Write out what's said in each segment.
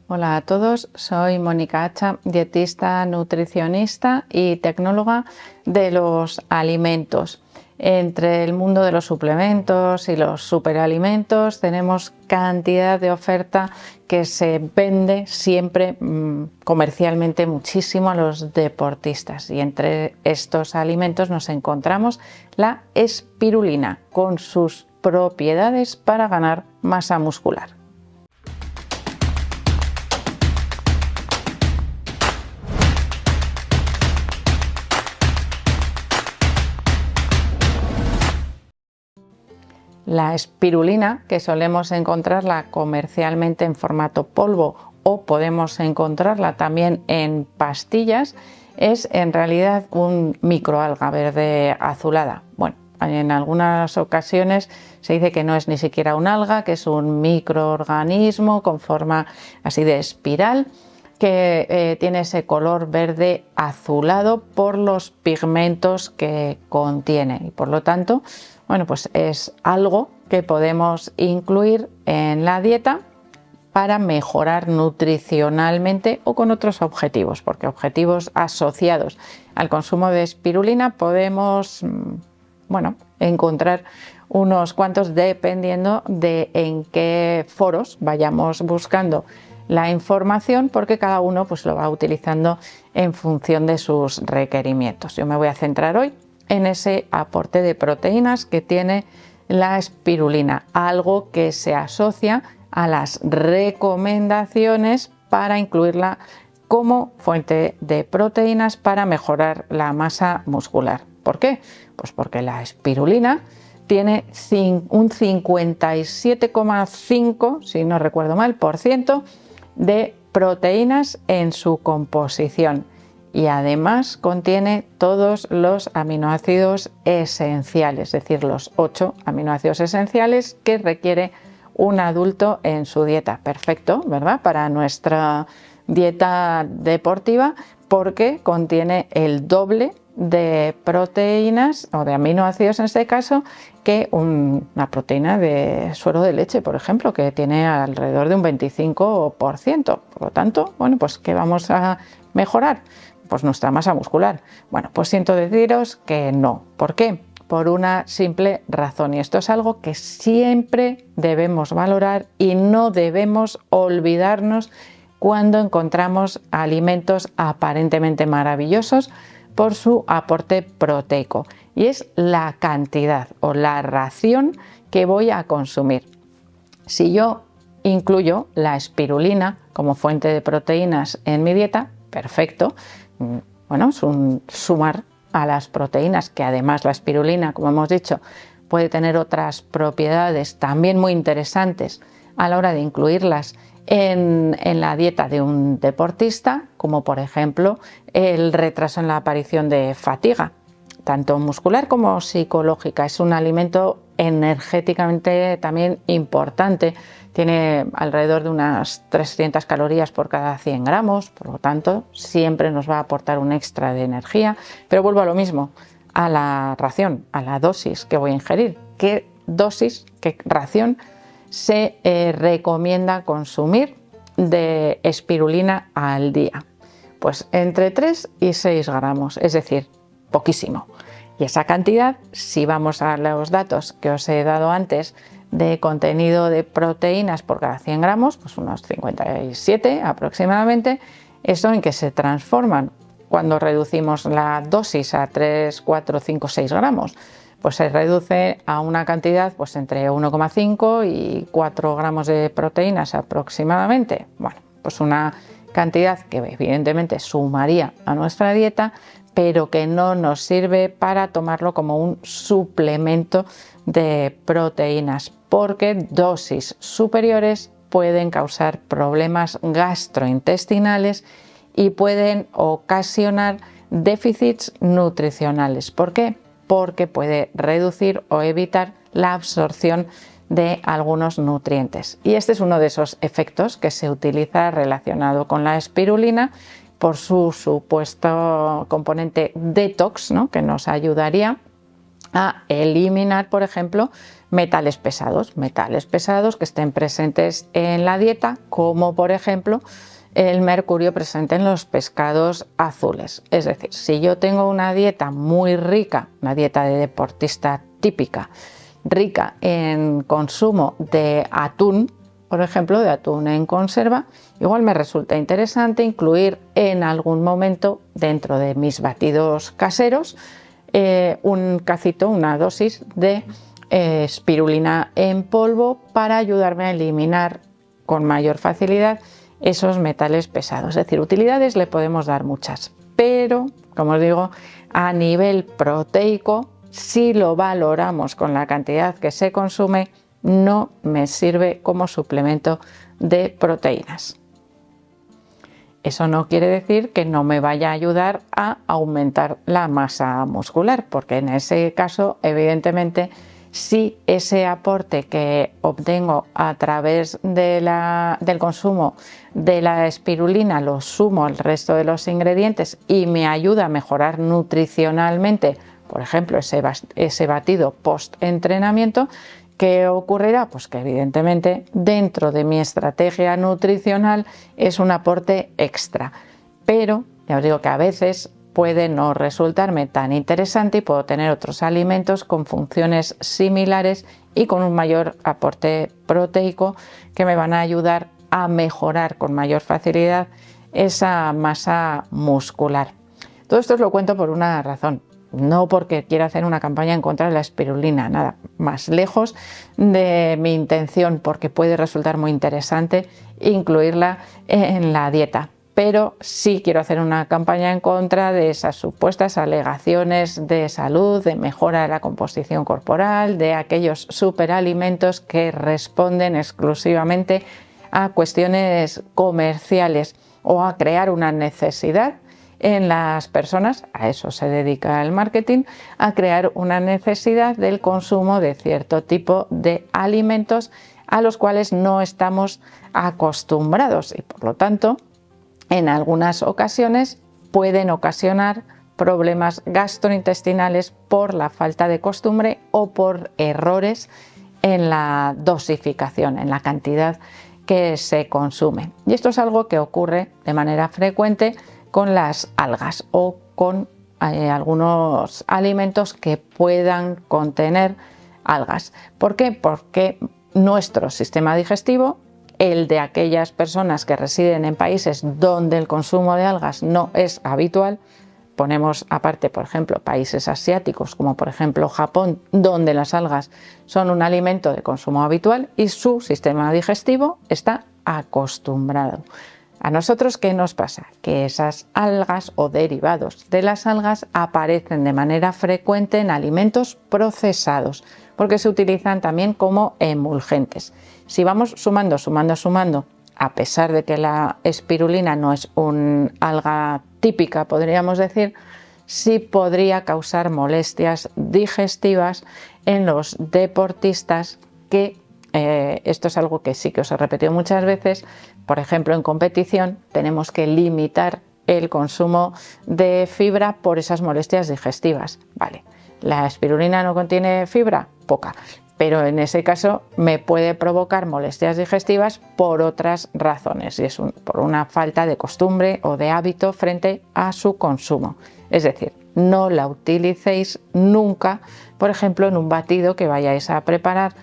Hola a todos, soy Mónica Hacha, dietista, nutricionista y tecnóloga de los alimentos. Entre el mundo de los suplementos y los superalimentos tenemos cantidad de oferta que se vende siempre comercialmente muchísimo a los deportistas, y entre estos alimentos nos encontramos la espirulina con sus propiedades para ganar masa muscular. La espirulina, que solemos encontrarla comercialmente en formato polvo o podemos encontrarla también en pastillas, es en realidad un microalga verde azulada. Bueno, en algunas ocasiones se dice que no es ni siquiera un alga, que es un microorganismo con forma así de espiral, que tiene ese color verde azulado por los pigmentos que contiene, y por lo tanto, bueno, pues es algo que podemos incluir en la dieta para mejorar nutricionalmente o con otros objetivos, porque objetivos asociados al consumo de espirulina podemos, bueno, encontrar unos cuantos dependiendo de en qué foros vayamos buscando la información, porque cada uno pues lo va utilizando en función de sus requerimientos. Yo me voy a centrar hoy en ese aporte de proteínas que tiene la espirulina, algo que se asocia a las recomendaciones para incluirla como fuente de proteínas para mejorar la masa muscular. ¿Por qué? Pues porque la espirulina tiene un 57,5, si no recuerdo mal, por ciento de proteínas en su composición, y además contiene todos los aminoácidos esenciales, es decir, los 8 aminoácidos esenciales que requiere un adulto en su dieta. Perfecto, ¿verdad? Para nuestra dieta deportiva, porque contiene el doble de proteínas o de aminoácidos en este caso que una proteína de suero de leche, por ejemplo, que tiene alrededor de un 25%. Por lo tanto, bueno, pues ¿qué vamos a mejorar? Pues nuestra masa muscular. Bueno, pues siento deciros que no. ¿Por qué? Por una simple razón, y esto es algo que siempre debemos valorar y no debemos olvidarnos cuando encontramos alimentos aparentemente maravillosos por su aporte proteico, y es la cantidad o la ración que voy a consumir. Si yo incluyo la espirulina como fuente de proteínas en mi dieta, perfecto. Bueno, es un sumar a las proteínas, que además la espirulina, como hemos dicho, puede tener otras propiedades también muy interesantes a la hora de incluirlas en la dieta de un deportista, como por ejemplo el retraso en la aparición de fatiga, tanto muscular como psicológica. Es un alimento energéticamente también importante, tiene alrededor de unas 300 calorías por cada 100 gramos, por lo tanto siempre nos va a aportar un extra de energía, pero vuelvo a lo mismo, a la ración, a la dosis que voy a ingerir. ¿Qué dosis, qué ración se recomienda consumir de espirulina al día? Pues entre 3 y 6 gramos, es decir, poquísimo. Y esa cantidad, si vamos a los datos que os he dado antes de contenido de proteínas por cada 100 gramos, pues unos 57 aproximadamente, ¿eso en qué se transforman cuando reducimos la dosis a 3, 4, 5, 6 gramos? Pues se reduce a una cantidad pues entre 1,5 y 4 gramos de proteínas aproximadamente. Bueno, pues una cantidad que evidentemente sumaría a nuestra dieta, pero que no nos sirve para tomarlo como un suplemento de proteínas, porque dosis superiores pueden causar problemas gastrointestinales y pueden ocasionar déficits nutricionales. ¿Por qué? Porque puede reducir o evitar la absorción de algunos nutrientes. Y este es uno de esos efectos que se utiliza relacionado con la espirulina por su supuesto componente detox, ¿no?, que nos ayudaría a eliminar, por ejemplo, metales pesados que estén presentes en la dieta, como por ejemplo el mercurio presente en los pescados azules. Es decir, si yo tengo una dieta muy rica, una dieta de deportista típica, rica en consumo de atún, por ejemplo, de atún en conserva, igual me resulta interesante incluir en algún momento dentro de mis batidos caseros un cacito, una dosis de espirulina en polvo para ayudarme a eliminar con mayor facilidad esos metales pesados. Es decir, utilidades le podemos dar muchas, pero como os digo, a nivel proteico, si lo valoramos con la cantidad que se consume, no me sirve como suplemento de proteínas. Eso no quiere decir que no me vaya a ayudar a aumentar la masa muscular, porque en ese caso, evidentemente, si ese aporte que obtengo a través del consumo de la espirulina lo sumo al resto de los ingredientes y me ayuda a mejorar nutricionalmente, por ejemplo, ese batido post-entrenamiento, ¿qué ocurrirá? Pues que evidentemente dentro de mi estrategia nutricional es un aporte extra, pero ya os digo que a veces puede no resultarme tan interesante y puedo tener otros alimentos con funciones similares y con un mayor aporte proteico que me van a ayudar a mejorar con mayor facilidad esa masa muscular. Todo esto os lo cuento por una razón. No porque quiera hacer una campaña en contra de la espirulina, nada más lejos de mi intención, porque puede resultar muy interesante incluirla en la dieta. Pero sí quiero hacer una campaña en contra de esas supuestas alegaciones de salud, de mejora de la composición corporal, de aquellos superalimentos que responden exclusivamente a cuestiones comerciales o a crear una necesidad en las personas, a eso se dedica el marketing, a crear una necesidad del consumo de cierto tipo de alimentos a los cuales no estamos acostumbrados y por lo tanto en algunas ocasiones pueden ocasionar problemas gastrointestinales por la falta de costumbre o por errores en la dosificación, en la cantidad que se consume. Y esto es algo que ocurre de manera frecuente con las algas o con algunos alimentos que puedan contener algas. ¿Por qué? Porque nuestro sistema digestivo, el de aquellas personas que residen en países donde el consumo de algas no es habitual, ponemos aparte, por ejemplo, países asiáticos como por ejemplo Japón, donde las algas son un alimento de consumo habitual y su sistema digestivo está acostumbrado. A nosotros, ¿qué nos pasa? Que esas algas o derivados de las algas aparecen de manera frecuente en alimentos procesados, porque se utilizan también como emulgentes. Si vamos sumando, a pesar de que la espirulina no es un alga típica, podríamos decir, sí podría causar molestias digestivas en los deportistas que esto es algo que sí que os he repetido muchas veces. Por ejemplo, en competición tenemos que limitar el consumo de fibra por esas molestias digestivas. Vale, la espirulina no contiene fibra, poca, pero en ese caso me puede provocar molestias digestivas por otras razones y es por una falta de costumbre o de hábito frente a su consumo. Es decir, no la utilicéis nunca, por ejemplo, en un batido que vayáis a preparar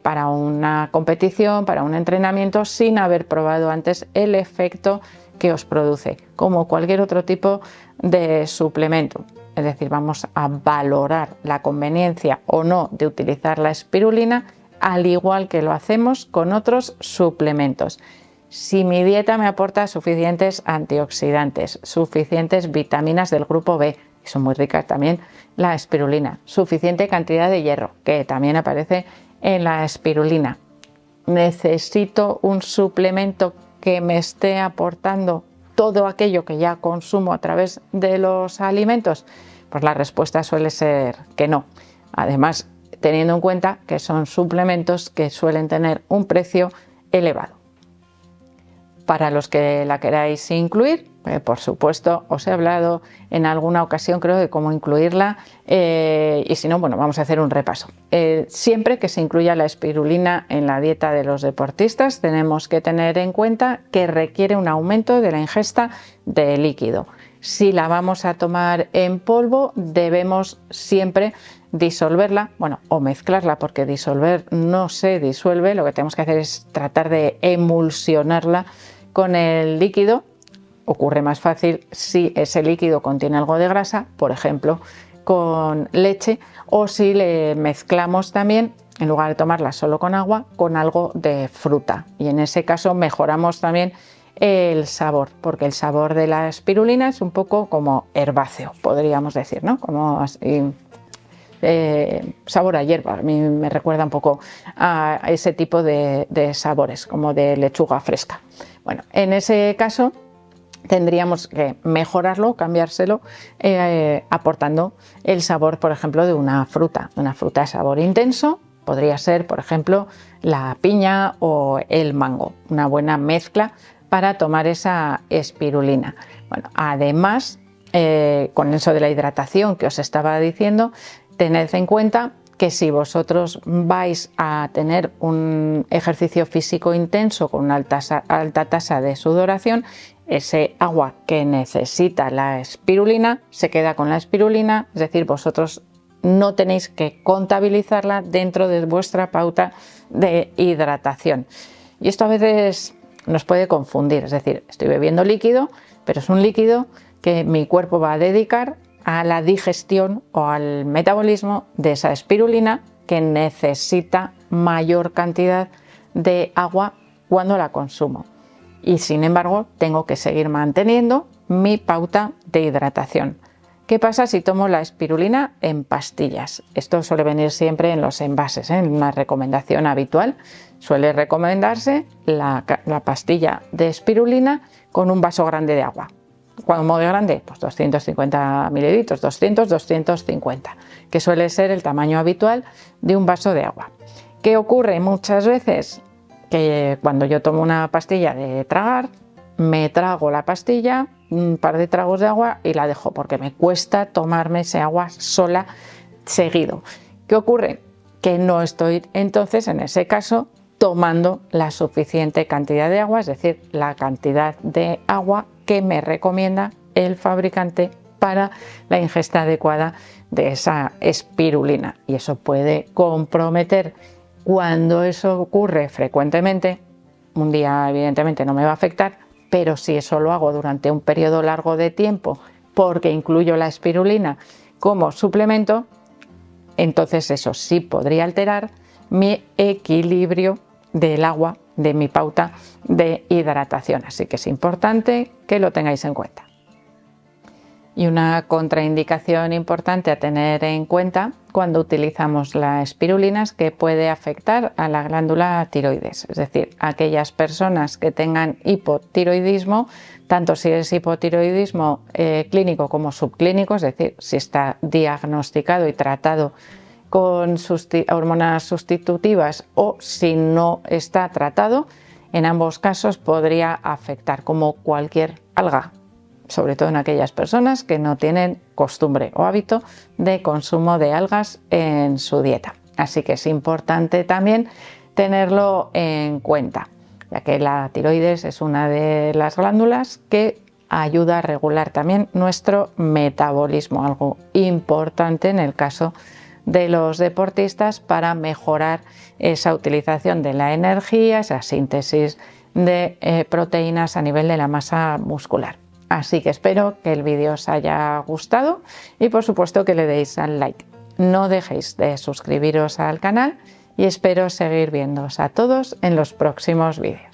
para una competición, para un entrenamiento, sin haber probado antes el efecto que os produce, como cualquier otro tipo de suplemento. Es decir, vamos a valorar la conveniencia o no de utilizar la espirulina, al igual que lo hacemos con otros suplementos. Si mi dieta me aporta suficientes antioxidantes, suficientes vitaminas del grupo B, y son muy ricas también la espirulina, suficiente cantidad de hierro, que también aparece en la espirulina, necesito un suplemento que me esté aportando todo aquello que ya consumo a través de los alimentos, pues la respuesta suele ser que no. Además, teniendo en cuenta que son suplementos que suelen tener un precio elevado. Para los que la queráis incluir, Por supuesto, os he hablado en alguna ocasión, creo, de cómo incluirla, y si no, bueno, vamos a hacer un repaso. Siempre que se incluya la espirulina en la dieta de los deportistas, tenemos que tener en cuenta que requiere un aumento de la ingesta de líquido. Si la vamos a tomar en polvo, debemos siempre disolverla, bueno, o mezclarla, porque disolver no se disuelve. Lo que tenemos que hacer es tratar de emulsionarla con el líquido. Ocurre más fácil si ese líquido contiene algo de grasa, por ejemplo, con leche, o si le mezclamos también, en lugar de tomarla solo con agua, con algo de fruta. Y en ese caso mejoramos también el sabor, porque el sabor de la espirulina es un poco como herbáceo, podríamos decir, ¿no? Como así, sabor a hierba. A mí me recuerda un poco a ese tipo de sabores, como de lechuga fresca. Bueno, en ese caso tendríamos que mejorarlo, cambiárselo, aportando el sabor, por ejemplo, de una fruta de sabor intenso. Podría ser, por ejemplo, la piña o el mango, una buena mezcla para tomar esa espirulina. Bueno, además, con eso de la hidratación que os estaba diciendo, tened en cuenta que si vosotros vais a tener un ejercicio físico intenso con una alta tasa de sudoración, ese agua que necesita la espirulina se queda con la espirulina, es decir, vosotros no tenéis que contabilizarla dentro de vuestra pauta de hidratación. Y esto a veces nos puede confundir, es decir, estoy bebiendo líquido, pero es un líquido que mi cuerpo va a dedicar a la digestión o al metabolismo de esa espirulina, que necesita mayor cantidad de agua cuando la consumo. Y sin embargo, tengo que seguir manteniendo mi pauta de hidratación. ¿Qué pasa si tomo la espirulina en pastillas? Esto suele venir siempre en los envases, ¿eh? En una recomendación habitual suele recomendarse la pastilla de espirulina con un vaso grande de agua. Cuando de grande, pues 250 mililitros, 200, 250, que suele ser el tamaño habitual de un vaso de agua. ¿Qué ocurre muchas veces? Que cuando yo tomo una pastilla de tragar, me trago la pastilla, un par de tragos de agua y la dejo, porque me cuesta tomarme ese agua sola seguido. ¿Qué ocurre? Que no estoy entonces en ese caso tomando la suficiente cantidad de agua, es decir, la cantidad de agua que me recomienda el fabricante para la ingesta adecuada de esa espirulina. Y eso puede comprometer. Cuando eso ocurre frecuentemente, un día evidentemente no me va a afectar, pero si eso lo hago durante un periodo largo de tiempo porque incluyo la espirulina como suplemento, entonces eso sí podría alterar mi equilibrio del agua, de mi pauta de hidratación. Así que es importante que lo tengáis en cuenta. Y una contraindicación importante a tener en cuenta cuando utilizamos la espirulina es que puede afectar a la glándula tiroides, es decir, aquellas personas que tengan hipotiroidismo, tanto si es hipotiroidismo clínico como subclínico, es decir, si está diagnosticado y tratado con hormonas sustitutivas o si no está tratado, en ambos casos podría afectar, como cualquier alga, sobre todo en aquellas personas que no tienen costumbre o hábito de consumo de algas en su dieta. Así que es importante también tenerlo en cuenta, ya que la tiroides es una de las glándulas que ayuda a regular también nuestro metabolismo, algo importante en el caso de los deportistas para mejorar esa utilización de la energía, esa síntesis de proteínas a nivel de la masa muscular. Así que espero que el vídeo os haya gustado y por supuesto que le deis al like. No dejéis de suscribiros al canal y espero seguir viéndoos a todos en los próximos vídeos.